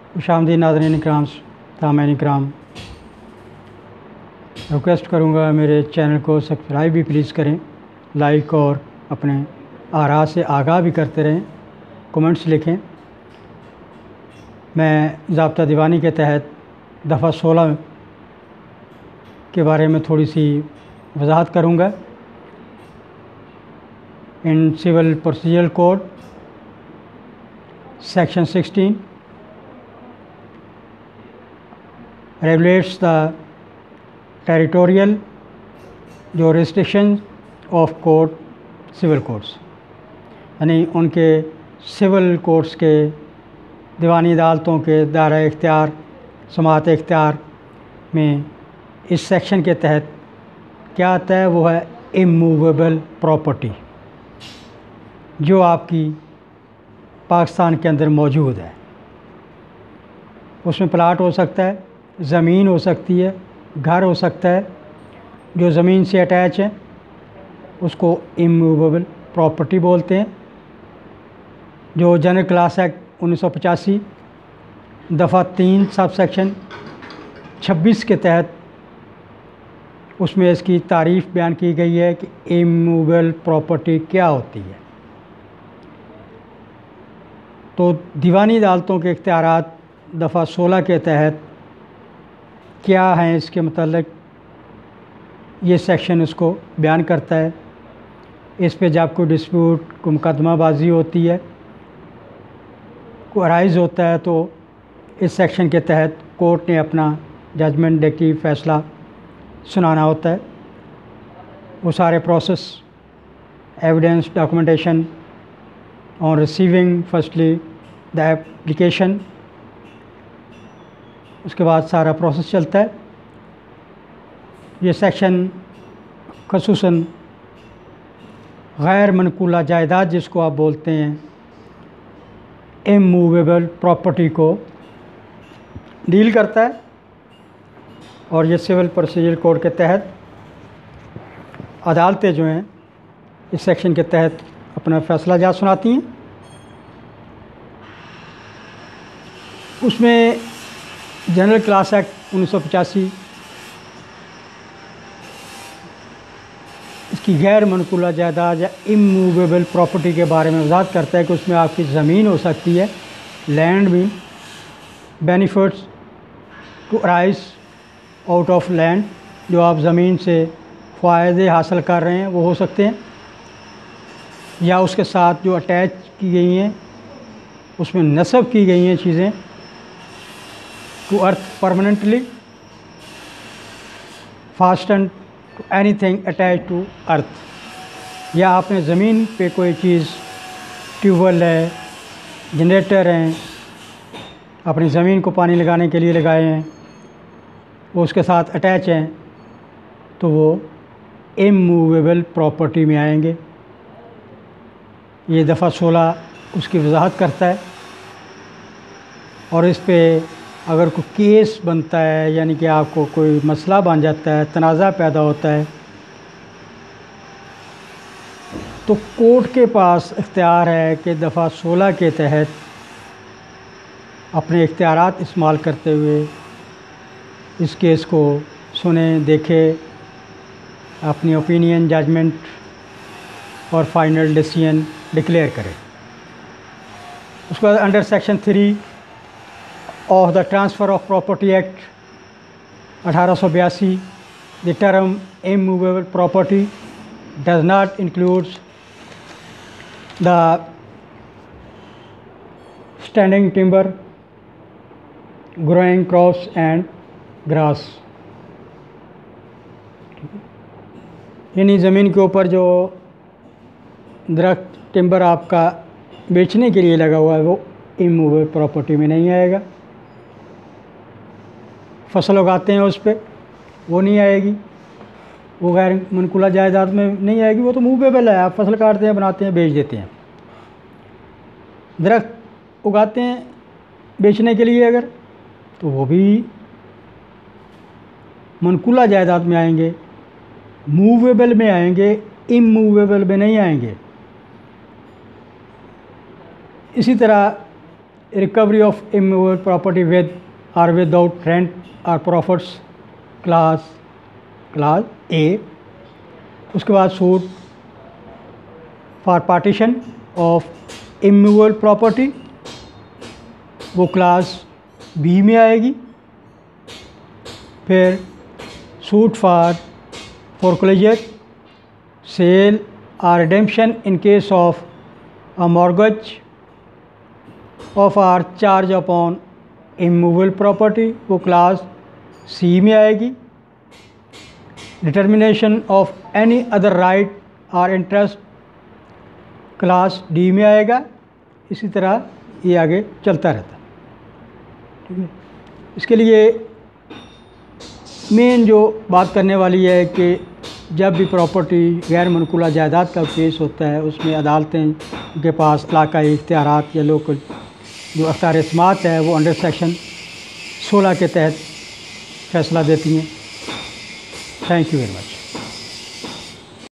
खुशामदीद नाज़रीन इकराम, सामीन इकराम। रिक्वेस्ट करूँगा मेरे चैनल को सब्सक्राइब भी प्लीज़ करें, लाइक और अपने आरा से आगाह भी करते रहें, कमेंट्स लिखें। मैं ज़ाब्ता दीवानी के तहत दफ़ा 16 के बारे में थोड़ी सी वजाहत करूँगा। In civil procedural code section 16 regulates the territorial jurisdiction of court civil courts, यानी उनके सिविल कोर्ट्स के दीवानी अदालतों के दायरा इख्तियार समाअत इख्तियार में इस सेक्शन के तहत क्या आता है, वो है इमूवेबल प्रॉपर्टी, जो आपकी पाकिस्तान के अंदर मौजूद है। उसमें प्लाट हो सकता है, ज़मीन हो सकती है, घर हो सकता है। जो ज़मीन से अटैच है उसको इमूवेबल प्रॉपर्टी बोलते हैं। जो जनरल क्लास एक्ट 1985 दफ़ा 3 सब सेक्शन 26 के तहत उसमें इसकी तारीफ़ बयान की गई है कि इमूवेबल प्रॉपर्टी क्या होती है। तो दीवानी अदालतों के इख्तियारात दफ़ा 16 के तहत क्या हैं, इसके मतलब ये सेक्शन उसको बयान करता है। इस पे जब कोई डिस्प्यूट, कोई मुकदमाबाजी होती है, कोई अराइज़ होता है, तो इस सेक्शन के तहत कोर्ट ने अपना जजमेंट देकर फ़ैसला सुनाना होता है। वो सारे process, evidence, documentation on receiving firstly the application, उसके बाद सारा प्रोसेस चलता है। ये सेक्शन ख़ुसूसन गैर मनकूला जायदाद जिसको आप बोलते हैं, इमूवेबल प्रॉपर्टी को डील करता है। और ये सिविल प्रोसीजर कोड के तहत अदालतें जो हैं इस सेक्शन के तहत अपना फ़ैसला जा सुनाती हैं। उसमें जनरल क्लास एक्ट 1985 इसकी गैर मनकूला जायदाद या इमूवेबल प्रॉपर्टी के बारे में वजाहत करता है कि उसमें आपकी ज़मीन हो सकती है, लैंड भी, benefits to arise out of land, जो आप ज़मीन से फ़ायदे हासिल कर रहे हैं वो हो सकते हैं, या उसके साथ जो अटैच की गई हैं, उसमें नस्ब की गई हैं चीज़ें to earth permanently, fasten to anything attach to earth, या आपने ज़मीन पे कोई चीज़, ट्यूबवेल है, जनरेटर हैं, अपनी ज़मीन को पानी लगाने के लिए लगाए हैं, वो उसके साथ अटैच हैं, तो वो इमूवेबल प्रॉपर्टी में आएंगे। ये दफ़ा 16 उसकी वजाहत करता है। और इस पे अगर कोई केस बनता है, यानी कि आपको कोई मसला बन जाता है, तनाज़ा पैदा होता है, तो कोर्ट के पास इख्तियार है कि दफ़ा 16 के तहत अपने इख्तियारात इस्तेमाल करते हुए इस केस को सुने, देखे, अपनी ओपिनियन, जजमेंट और फाइनल डिसीजन डिक्लेयर करें। उसके बाद under section 3 of the Transfer of Property Act 1882, the term immovable property does not include the standing timber, growing crops and grass। यानी ज़मीन के ऊपर जो दरख्त, टिम्बर आपका बेचने के लिए लगा हुआ है, वो इमूवेबल प्रॉपर्टी में नहीं आएगा। फसल उगाते हैं उस पर, वो नहीं आएगी, वो गैर मनकूला जायदाद में नहीं आएगी, वो तो मूवेबल है। आप फसल काटते हैं, बनाते हैं, बेच देते हैं। दरख्त उगाते हैं बेचने के लिए अगर, तो वो भी मनकूला जायदाद में आएंगे, मूवेबल में आएंगे, इमूवेबल में नहीं आएंगे। इसी तरह recovery of immovable property with और विदाउट रेंट और प्रॉफिट्स क्लास ए। उसके बाद suit for partition of immovable property वो क्लास बी में आएगी। फिर सूट फॉर फोरक्लोजर, सेल और redemption in case of a mortgage of or charge upon immovable property वो क्लास सी में आएगी। Determination of any other right और interest class D में आएगा। इसी तरह ये आगे चलता रहता है। ठीक है, इसके लिए मेन जो बात करने वाली है कि जब भी प्रॉपर्टी गैर मनकूला जायदाद का केस होता है उसमें अदालतें के पास इलाकाई इख्तियारात या लोकल जो अख्तियार समात है वो अंडर सेक्शन 16 के तहत फैसला देती हैं। Thank you very much.